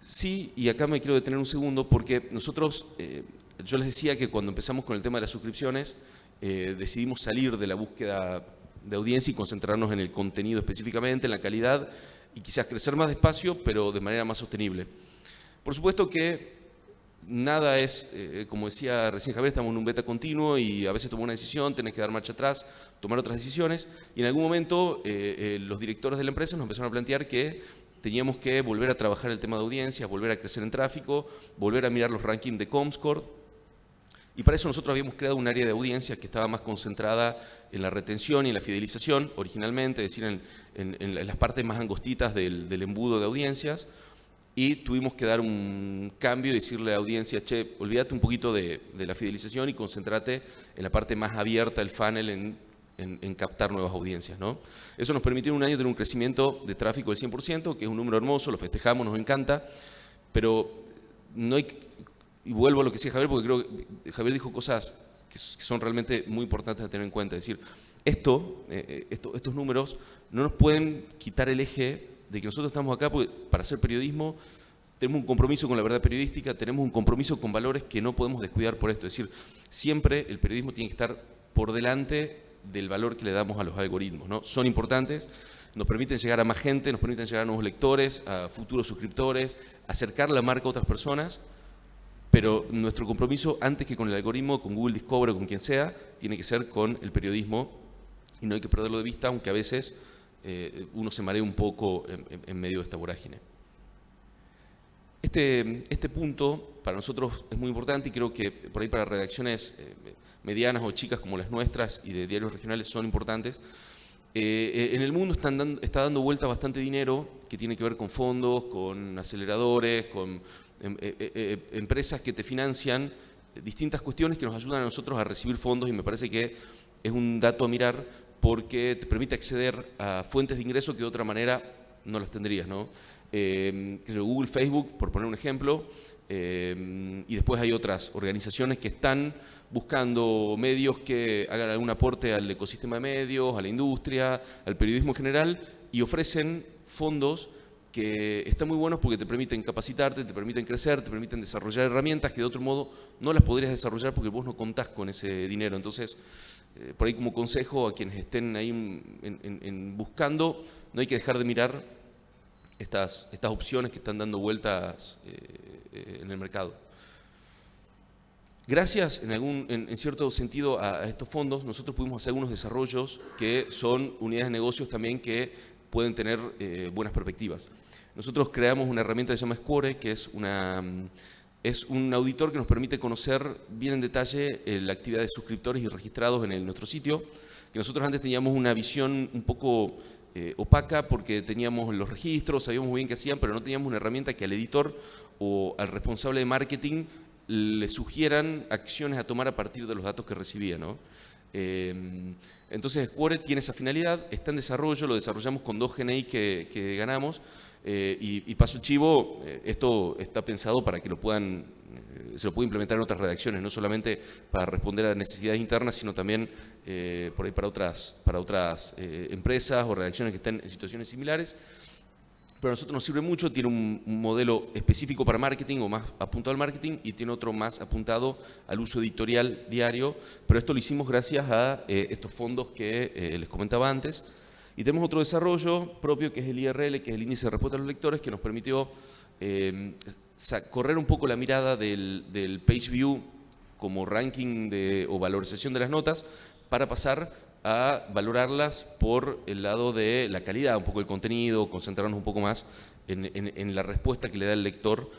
Sí, y acá me quiero detener un segundo porque nosotros, yo les decía que cuando empezamos con el tema de las suscripciones, decidimos salir de la búsqueda de audiencia y concentrarnos en el contenido específicamente, en la calidad, y quizás crecer más despacio, pero de manera más sostenible. Por supuesto que nada es, como decía recién Javier, estamos en un beta continuo y a veces tomamos una decisión, tenés que dar marcha atrás, tomar otras decisiones, y en algún momento los directores de la empresa nos empezaron a plantear que teníamos que volver a trabajar el tema de audiencia, volver a crecer en tráfico, volver a mirar los rankings de Comscore, y para eso nosotros habíamos creado un área de audiencia que estaba más concentrada en la retención y en la fidelización originalmente, es decir, en las partes más angostitas del embudo de audiencias, y tuvimos que dar un cambio y decirle a la audiencia, che, olvídate un poquito de la fidelización y concéntrate en la parte más abierta del funnel, en captar nuevas audiencias, ¿no? Eso nos permitió en un año tener un crecimiento de tráfico del 100%, que es un número hermoso, lo festejamos, nos encanta, pero no hay... Y vuelvo a lo que decía Javier, porque creo que Javier dijo cosas que son realmente muy importantes a tener en cuenta. Es decir, estos números no nos pueden quitar el eje de que nosotros estamos acá porque para hacer periodismo tenemos un compromiso con la verdad periodística, tenemos un compromiso con valores que no podemos descuidar por esto. Es decir, siempre el periodismo tiene que estar por delante del valor que le damos a los algoritmos, ¿no? Son importantes, nos permiten llegar a más gente, nos permiten llegar a nuevos lectores, a futuros suscriptores, acercar la marca a otras personas. Pero nuestro compromiso, antes que con el algoritmo, con Google Discover o con quien sea, tiene que ser con el periodismo y no hay que perderlo de vista, aunque a veces uno se marea un poco en medio de esta vorágine. Este punto para nosotros es muy importante y creo que por ahí para redacciones medianas o chicas como las nuestras y de diarios regionales son importantes. En el mundo está dando vuelta bastante dinero que tiene que ver con fondos, con aceleradores, con empresas que te financian distintas cuestiones que nos ayudan a nosotros a recibir fondos y me parece que es un dato a mirar porque te permite acceder a fuentes de ingreso que de otra manera no las tendrías, ¿no? Google, Facebook, por poner un ejemplo, y después hay otras organizaciones que están buscando medios que hagan algún aporte al ecosistema de medios, a la industria, al periodismo en general y ofrecen fondos que están muy buenos porque te permiten capacitarte, te permiten crecer, te permiten desarrollar herramientas que de otro modo no las podrías desarrollar porque vos no contás con ese dinero. Entonces, por ahí como consejo a quienes estén ahí buscando, no hay que dejar de mirar estas opciones que están dando vueltas en el mercado. Gracias, en cierto sentido, a estos fondos, nosotros pudimos hacer algunos desarrollos que son unidades de negocios también que pueden tener buenas perspectivas. Nosotros creamos una herramienta que se llama Square, que es un auditor que nos permite conocer bien en detalle la actividad de suscriptores y registrados en nuestro sitio, que nosotros antes teníamos una visión un poco opaca porque teníamos los registros, sabíamos muy bien qué hacían, pero no teníamos una herramienta que al editor o al responsable de marketing le sugieran acciones a tomar a partir de los datos que recibía, ¿no? Entonces Square tiene esa finalidad, está en desarrollo, lo desarrollamos con 2 GNI que ganamos y paso el chivo, esto está pensado para que se lo pueda implementar en otras redacciones, no solamente para responder a necesidades internas, sino también por ahí para otras empresas o redacciones que estén en situaciones similares. Pero a nosotros nos sirve mucho, tiene un modelo específico para marketing o más apuntado al marketing y tiene otro más apuntado al uso editorial diario, pero esto lo hicimos gracias a estos fondos que les comentaba antes. Y tenemos otro desarrollo propio que es el IRL, que es el índice de respuesta a los lectores, que nos permitió correr un poco la mirada del page view como ranking o valorización de las notas para pasar a valorarlas por el lado de la calidad, un poco del contenido, concentrarnos un poco más en la respuesta que le da el lector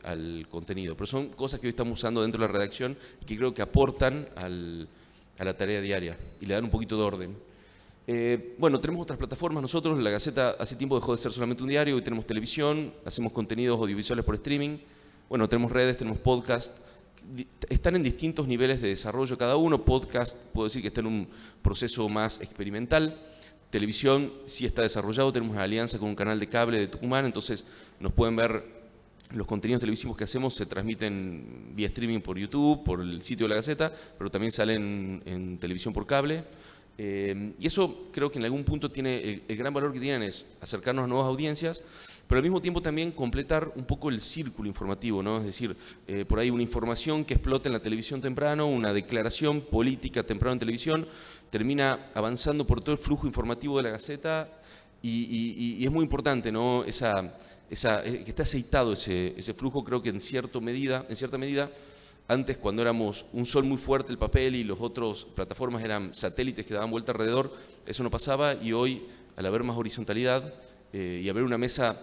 al contenido. Pero son cosas que hoy estamos usando dentro de la redacción y que creo que aportan a la tarea diaria y le dan un poquito de orden. Bueno, tenemos otras plataformas nosotros, La Gaceta hace tiempo dejó de ser solamente un diario, hoy tenemos televisión, hacemos contenidos audiovisuales por streaming, bueno, tenemos redes, tenemos podcast, están en distintos niveles de desarrollo cada uno. Podcast, puedo decir que está en un proceso más experimental. Televisión sí está desarrollado, tenemos una alianza con un canal de cable de Tucumán, entonces nos pueden ver los contenidos televisivos que hacemos, se transmiten vía streaming por YouTube, por el sitio de La Gaceta, pero también salen en televisión por cable. Y eso creo que en algún punto tiene, el gran valor que tienen es acercarnos a nuevas audiencias, pero al mismo tiempo también completar un poco el círculo informativo, ¿no? Es decir, por ahí una información que explota en la televisión temprano, una declaración política temprano en televisión, termina avanzando por todo el flujo informativo de La Gaceta y es muy importante, ¿no? Que esté aceitado ese flujo. Creo que en cierta medida, antes, cuando éramos un sol muy fuerte el papel y los otros plataformas eran satélites que daban vuelta alrededor, eso no pasaba, y hoy, al haber más horizontalidad y haber una mesa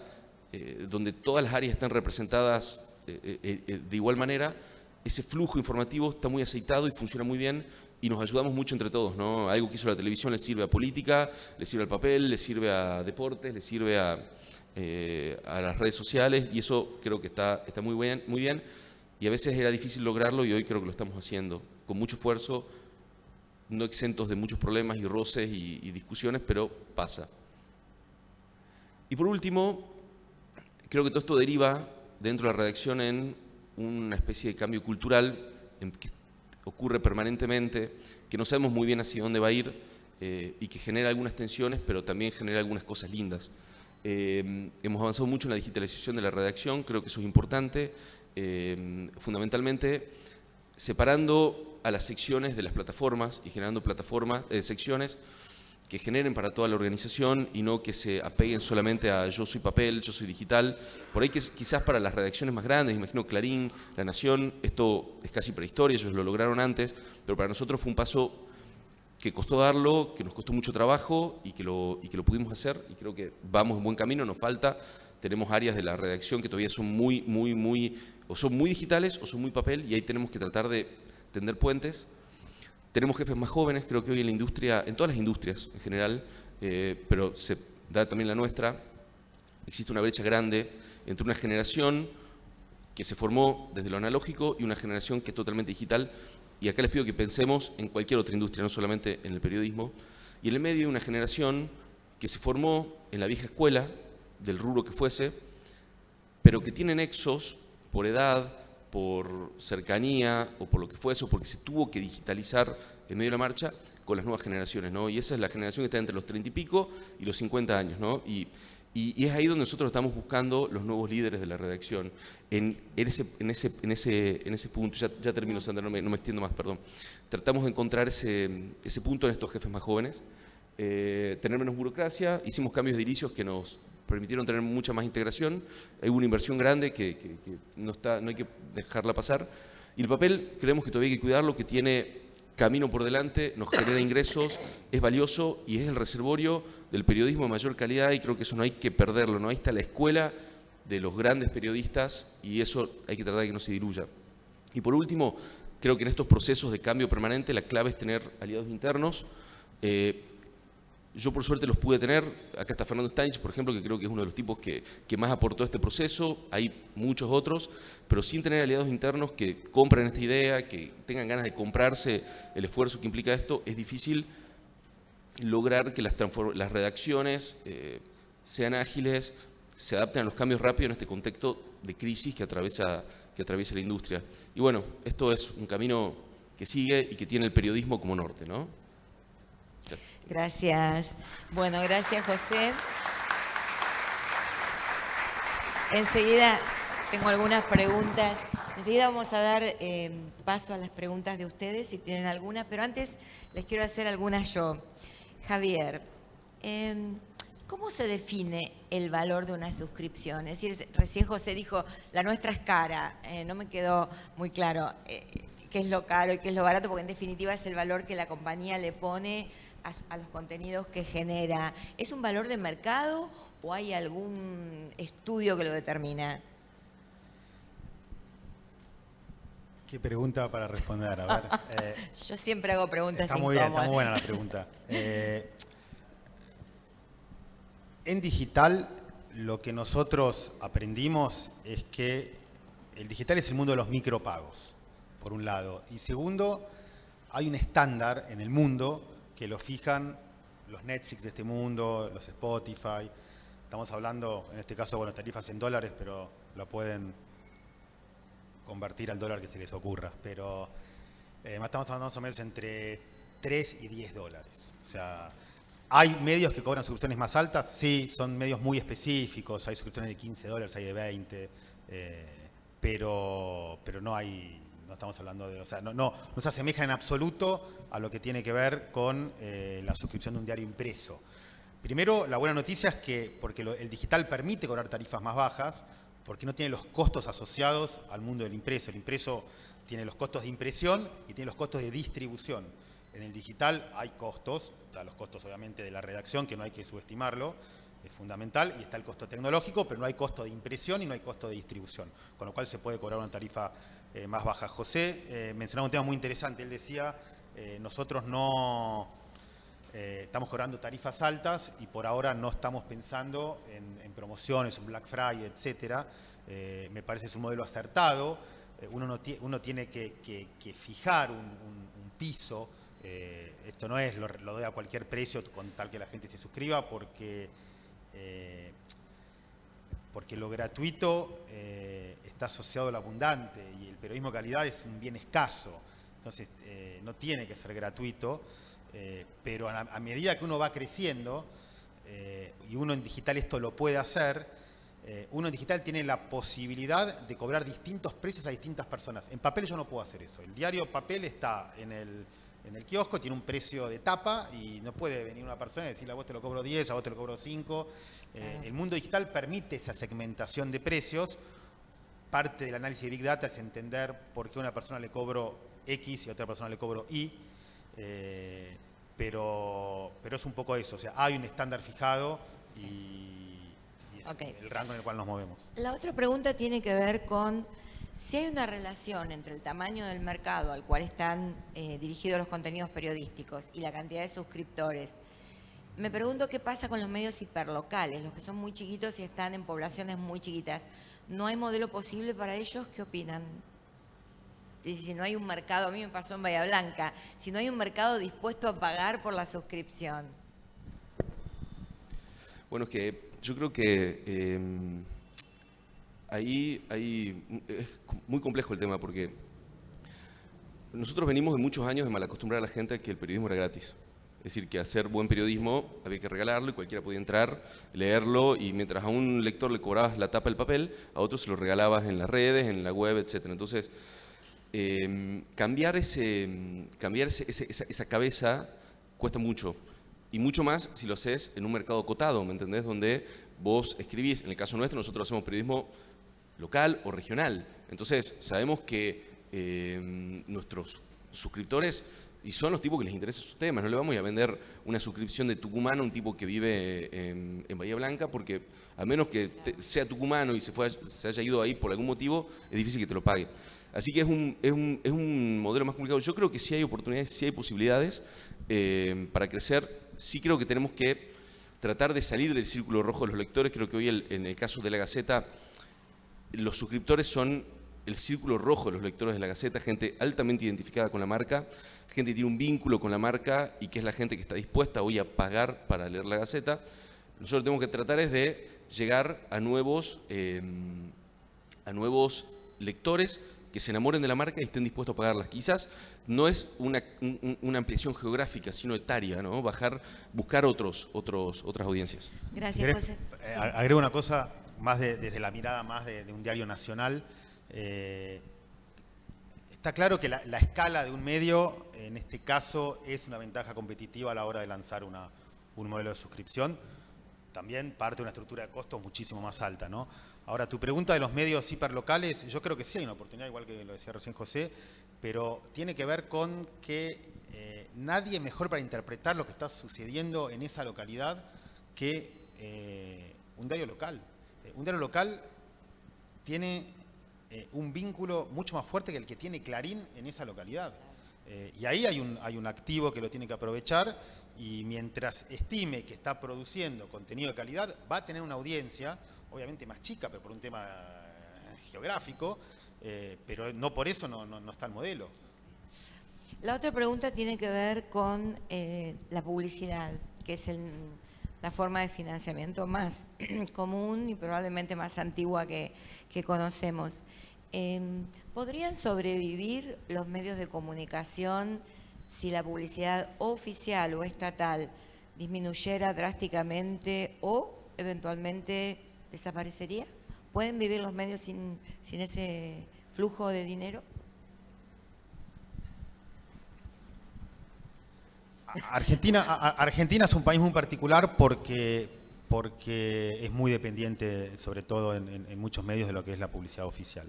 donde todas las áreas están representadas de igual manera, ese flujo informativo está muy aceitado y funciona muy bien y nos ayudamos mucho entre todos, ¿no? Algo que hizo la televisión le sirve a política, le sirve al papel, le sirve a deportes, le sirve a las redes sociales, y eso creo que está muy bien. Y a veces era difícil lograrlo y hoy creo que lo estamos haciendo con mucho esfuerzo, no exentos de muchos problemas y roces y discusiones, pero pasa. Y por último, creo que todo esto deriva dentro de la redacción en una especie de cambio cultural que ocurre permanentemente, que no sabemos muy bien hacia dónde va a ir y que genera algunas tensiones, pero también genera algunas cosas lindas. Hemos avanzado mucho en la digitalización de la redacción, creo que eso es importante. Fundamentalmente separando a las secciones de las plataformas y generando secciones que generen para toda la organización y no que se apeguen solamente a yo soy papel, yo soy digital. Por ahí que quizás para las redacciones más grandes, imagino Clarín, La Nación, esto es casi prehistoria, ellos lo lograron antes, pero para nosotros fue un paso que costó darlo, que nos costó mucho trabajo y que lo pudimos hacer, y creo que vamos en buen camino. Nos falta, tenemos áreas de la redacción que todavía son o son muy digitales o son muy papel, y ahí tenemos que tratar de tender puentes. Tenemos jefes más jóvenes, creo que hoy en la industria, en todas las industrias en general, pero se da también la nuestra, existe una brecha grande entre una generación que se formó desde lo analógico y una generación que es totalmente digital, y acá les pido que pensemos en cualquier otra industria, no solamente en el periodismo, y en el medio una generación que se formó en la vieja escuela, del rubro que fuese, pero que tiene nexos por edad, por cercanía o por lo que fuese, o porque se tuvo que digitalizar en medio de la marcha con las nuevas generaciones, ¿no? Y esa es la generación que está entre los 30 y pico y los 50 años, ¿no? Y es ahí donde nosotros estamos buscando los nuevos líderes de la redacción. En ese punto, ya termino, Sandra, no me extiendo más, perdón. Tratamos de encontrar ese punto en estos jefes más jóvenes, tener menos burocracia, hicimos cambios de edilicios que nos permitieron tener mucha más integración. Hay una inversión grande que no hay que dejarla pasar. Y el papel creemos que todavía hay que cuidarlo, que tiene camino por delante, nos genera ingresos, es valioso y es el reservorio del periodismo de mayor calidad, y creo que eso no hay que perderlo, ¿no? Ahí está la escuela de los grandes periodistas y eso hay que tratar de que no se diluya. Y por último, creo que en estos procesos de cambio permanente la clave es tener aliados internos. Yo por suerte los pude tener. Acá está Fernando Stanich, por ejemplo, que creo que es uno de los tipos que más aportó a este proceso. Hay muchos otros, pero sin tener aliados internos que compren esta idea, que tengan ganas de comprarse el esfuerzo que implica esto, es difícil lograr que las redacciones sean ágiles, se adapten a los cambios rápidos en este contexto de crisis que atraviesa la industria. Y bueno, esto es un camino que sigue y que tiene el periodismo como norte, ¿no? Gracias. Bueno, gracias, José. Enseguida tengo algunas preguntas. Enseguida vamos a dar paso a las preguntas de ustedes, si tienen alguna, pero antes les quiero hacer algunas yo. Javier, ¿cómo se define el valor de una suscripción? Es decir, recién José dijo, la nuestra es cara. No me quedó muy claro qué es lo caro y qué es lo barato, porque en definitiva es el valor que la compañía le pone a los contenidos que genera. ¿Es un valor de mercado o hay algún estudio que lo determina? ¿Qué pregunta para responder? A ver. Yo siempre hago preguntas Está muy bien, incómodas. está muy buena la pregunta. En digital, lo que nosotros aprendimos es que el digital es el mundo de los micropagos. por un lado. Y segundo, hay un estándar en el mundo que lo fijan los Netflix de este mundo, los Spotify. Estamos hablando, en este caso, bueno, tarifas en dólares, pero lo pueden convertir al dólar que se les ocurra. Pero estamos hablando más o menos entre 3 y 10 dólares. O sea, ¿hay medios que cobran suscripciones más altas? Sí, son medios muy específicos. Hay suscripciones de 15 dólares, hay de 20. Pero no hay, no estamos hablando de, o sea, no se asemeja en absoluto a lo que tiene que ver con la suscripción de un diario impreso. Primero, la buena noticia es que, porque el digital permite cobrar tarifas más bajas, porque no tiene los costos asociados al mundo del impreso. El impreso tiene los costos de impresión y tiene los costos de distribución. En el digital hay costos, está los costos obviamente de la redacción, que no hay que subestimarlo, es fundamental, y está el costo tecnológico, pero no hay costo de impresión y no hay costo de distribución, con lo cual se puede cobrar una tarifa más baja. José mencionaba un tema muy interesante, él decía, nosotros no estamos cobrando tarifas altas y por ahora no estamos pensando en promociones, un Black Friday, etcétera. Me parece que es un modelo acertado. Uno tiene que fijar un piso. Esto no es lo doy a cualquier precio con tal que la gente se suscriba, porque lo gratuito está asociado a lo abundante y el periodismo de calidad es un bien escaso. Entonces no tiene que ser gratuito. Pero a medida que uno va creciendo, y uno en digital esto lo puede hacer, uno en digital tiene la posibilidad de cobrar distintos precios a distintas personas. En papel yo no puedo hacer eso. El diario papel está en el kiosco, tiene un precio de tapa y no puede venir una persona y decirle a vos te lo cobro 10, a vos te lo cobro 5. El mundo digital permite esa segmentación de precios. Parte del análisis de Big Data es entender por qué a una persona le cobro X y a otra persona le cobro Y. Pero es un poco eso, o sea, hay un estándar fijado y es el rango en el cual nos movemos. La otra pregunta tiene que ver con si hay una relación entre el tamaño del mercado al cual están dirigidos los contenidos periodísticos y la cantidad de suscriptores. Me pregunto qué pasa con los medios hiperlocales, los que son muy chiquitos y están en poblaciones muy chiquitas. ¿No hay modelo posible para ellos? ¿Qué opinan? Si no hay un mercado, a mí me pasó en Bahía Blanca, si no hay un mercado dispuesto a pagar por la suscripción. Bueno, es que yo creo que ahí es muy complejo el tema, porque nosotros venimos de muchos años de malacostumbrar a la gente a que el periodismo era gratis. Es decir, que hacer buen periodismo había que regalarlo y cualquiera podía entrar, leerlo, y mientras a un lector le cobrabas la tapa del papel, a otros se lo regalabas en las redes, en la web, etc. Entonces, cambiar esa cabeza cuesta mucho, y mucho más si lo haces en un mercado acotado, ¿me entendés? Donde vos escribís, en el caso nuestro, nosotros hacemos periodismo local o regional. Entonces, sabemos que nuestros suscriptores y son los tipos que les interesan sus temas. No le vamos a vender una suscripción de tucumano a un tipo que vive en Bahía Blanca, porque a menos que sea tucumano y se haya ido ahí por algún motivo, es difícil que te lo pague. Así que es un modelo más complicado. Yo creo que sí hay oportunidades, sí hay posibilidades para crecer. Sí creo que tenemos que tratar de salir del círculo rojo de los lectores. Creo que hoy en el caso de La Gaceta, los suscriptores son el círculo rojo de los lectores de La Gaceta, gente altamente identificada con la marca, gente que tiene un vínculo con la marca y que es la gente que está dispuesta hoy a pagar para leer La Gaceta. Nosotros tenemos que tratar es de llegar a nuevos lectores que se enamoren de la marca y estén dispuestos a pagarlas. Quizás no es una ampliación geográfica, sino etaria, ¿no? Buscar otras audiencias. Gracias, José. Agrego una cosa, más desde la mirada más de un diario nacional. Está claro que la escala de un medio, en este caso, es una ventaja competitiva a la hora de lanzar un modelo de suscripción. También parte de una estructura de costos muchísimo más alta, ¿no? Ahora, tu pregunta de los medios hiperlocales, yo creo que sí hay una oportunidad, igual que lo decía recién José, pero tiene que ver con que nadie mejor para interpretar lo que está sucediendo en esa localidad que un diario local. Un diario local tiene un vínculo mucho más fuerte que el que tiene Clarín en esa localidad. Y ahí hay un activo que lo tiene que aprovechar, y mientras estime que está produciendo contenido de calidad, va a tener una audiencia, obviamente más chica, pero por un tema geográfico, pero no por eso no está el modelo. La otra pregunta tiene que ver con la publicidad, que es la forma de financiamiento más común y probablemente más antigua que conocemos. ¿Podrían sobrevivir los medios de comunicación si la publicidad oficial o estatal disminuyera drásticamente o eventualmente desaparecería? ¿Pueden vivir los medios sin ese flujo de dinero? Argentina es un país muy particular porque es muy dependiente, sobre todo en muchos medios, de lo que es la publicidad oficial.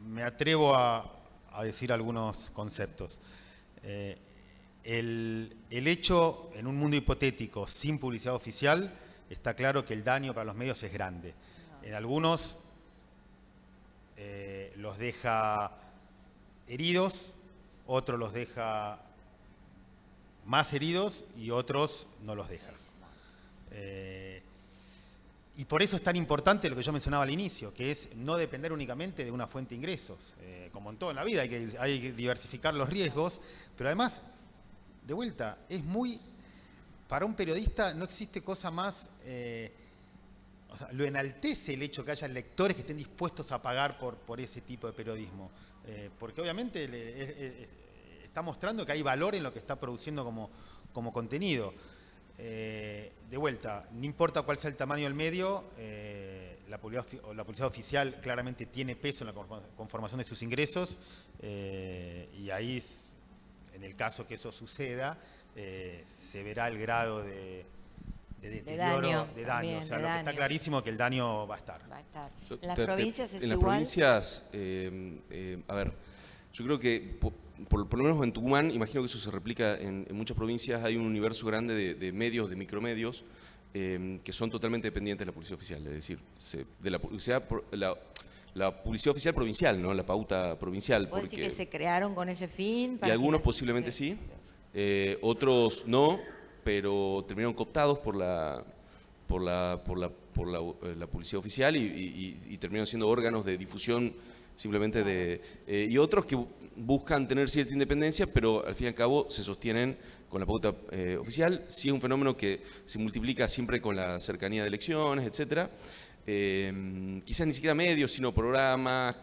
Me atrevo a decir algunos conceptos. El hecho, en un mundo hipotético, sin publicidad oficial, está claro que el daño para los medios es grande. En algunos los deja heridos, otros los deja más heridos y otros no los deja. Y por eso es tan importante lo que yo mencionaba al inicio, que es no depender únicamente de una fuente de ingresos. Como en todo en la vida, hay que diversificar los riesgos, pero además, de vuelta, para un periodista no existe cosa más, o sea, lo enaltece el hecho que haya lectores que estén dispuestos a pagar por ese tipo de periodismo, porque obviamente está mostrando que hay valor en lo que está produciendo como contenido. De vuelta, no importa cuál sea el tamaño del medio, la publicidad oficial claramente tiene peso en la conformación de sus ingresos, y ahí, en el caso que eso suceda, se verá el grado de deterioro, de daño. O sea, lo que está clarísimo es que el daño va a estar. En las provincias es igual. En las provincias, a ver, yo creo que por lo menos en Tucumán, imagino que eso se replica en muchas provincias, hay un universo grande de medios, de micromedios, que son totalmente dependientes de la publicidad oficial, es decir, de la publicidad oficial provincial, ¿no? La pauta provincial. ¿Puedo decir que se crearon con ese fin? Y algunos posiblemente sí, otros no, pero terminaron cooptados por la publicidad oficial y terminaron siendo órganos de difusión simplemente y otros que buscan tener cierta independencia, pero al fin y al cabo se sostienen con la pauta oficial. Sí es un fenómeno que se multiplica siempre con la cercanía de elecciones, etcétera. Quizás ni siquiera medios, sino programas,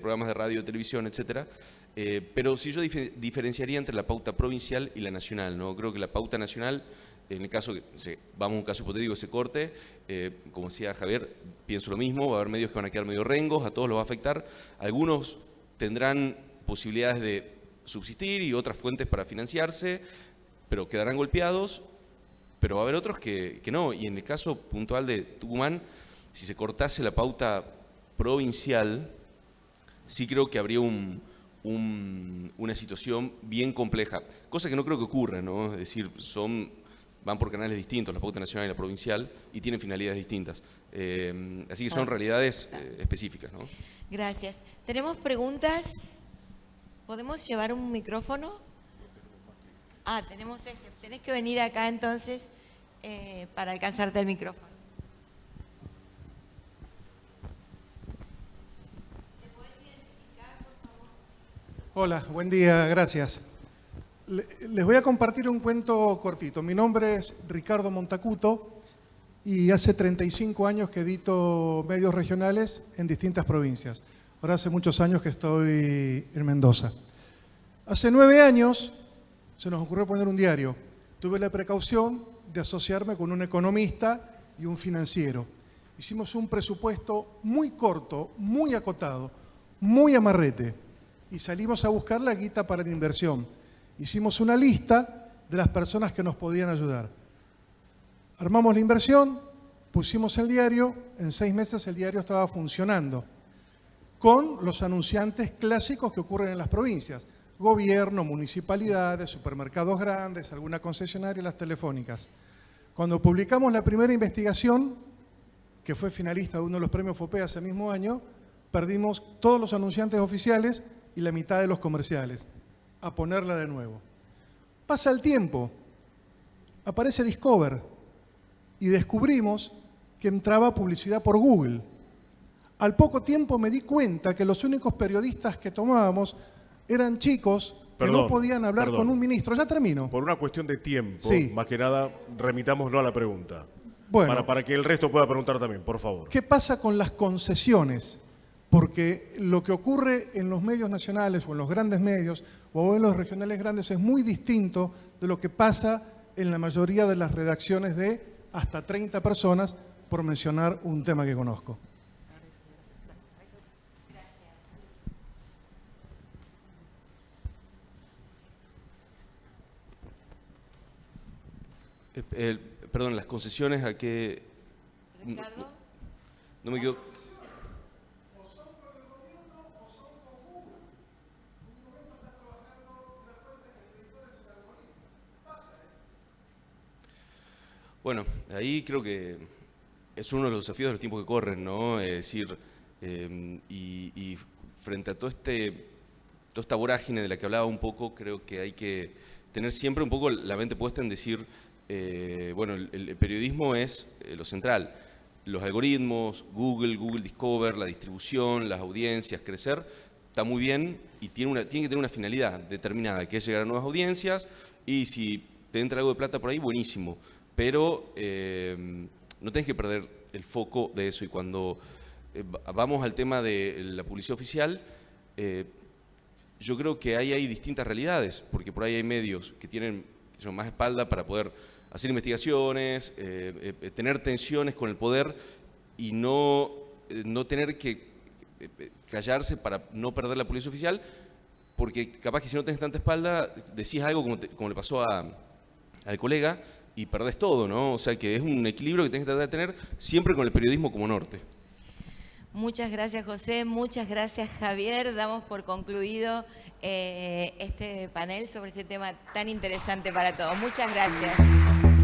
programas de radio, televisión, etcétera. Pero sí yo diferenciaría entre la pauta provincial y la nacional, ¿no? Creo que la pauta nacional, en el caso que vamos a un caso hipotético que se corte, como decía Javier, pienso lo mismo, va a haber medios que van a quedar medio rengos, a todos los va a afectar. Algunos tendrán posibilidades de subsistir y otras fuentes para financiarse, pero quedarán golpeados, pero va a haber otros que no. Y en el caso puntual de Tucumán, si se cortase la pauta provincial, sí creo que habría una situación bien compleja, cosa que no creo que ocurra, ¿no? Es decir, van por canales distintos, la pauta nacional y la provincial, y tienen finalidades distintas. Así que son realidades específicas, ¿no? Gracias. ¿Tenemos preguntas? ¿Podemos llevar un micrófono? Tenés que venir acá entonces para alcanzarte el micrófono. ¿Te podés identificar, por favor? Hola, buen día, gracias. Les voy a compartir un cuento cortito. Mi nombre es Ricardo Montacuto y hace 35 años que edito medios regionales en distintas provincias. Ahora hace muchos años que estoy en Mendoza. Hace 9 años se nos ocurrió poner un diario. Tuve la precaución de asociarme con un economista y un financiero. Hicimos un presupuesto muy corto, muy acotado, muy amarrete y salimos a buscar la guita para la inversión. Hicimos una lista de las personas que nos podían ayudar. Armamos la inversión, pusimos el diario, en 6 meses el diario estaba funcionando, con los anunciantes clásicos que ocurren en las provincias: gobierno, municipalidades, supermercados grandes, alguna concesionaria y las telefónicas. Cuando publicamos la primera investigación, que fue finalista de uno de los premios FOPEA ese mismo año, perdimos todos los anunciantes oficiales y la mitad de los comerciales. A ponerla de nuevo. Pasa el tiempo, aparece Discover y descubrimos que entraba publicidad por Google. Al poco tiempo me di cuenta que los únicos periodistas que tomábamos eran chicos que no podían hablar con un ministro. Ya termino. Por una cuestión de tiempo, Sí. más que nada, remitámoslo a la pregunta. Bueno, Para que el resto pueda preguntar también, por favor. ¿qué pasa con las concesiones? Porque lo que ocurre en los medios nacionales o en los grandes medios o en los regionales grandes es muy distinto de lo que pasa en la mayoría de las redacciones de hasta 30 personas, por mencionar un tema que conozco. Perdón, las concesiones a que... Ricardo. No me quedo... Bueno, ahí creo que es uno de los desafíos de los tiempos que corren, ¿no? Es decir, y frente a toda esta vorágine de la que hablaba un poco, creo que hay que tener siempre un poco la mente puesta en decir, bueno, el periodismo es lo central. Los algoritmos, Google Discover, la distribución, las audiencias, crecer, está muy bien y tiene que tener una finalidad determinada, que es llegar a nuevas audiencias, y si te entra algo de plata por ahí, buenísimo. Pero no tenés que perder el foco de eso. Y cuando vamos al tema de la publicidad oficial, yo creo que ahí hay distintas realidades, porque por ahí hay medios que tienen más espalda para poder hacer investigaciones, tener tensiones con el poder y no tener que callarse para no perder la publicidad oficial, porque capaz que si no tenés tanta espalda, decís algo como le pasó al colega, y perdés todo, ¿no? O sea que es un equilibrio que tenés que tratar de tener siempre con el periodismo como norte. Muchas gracias, José. Muchas gracias, Javier. Damos por concluido este panel sobre este tema tan interesante para todos. Muchas gracias.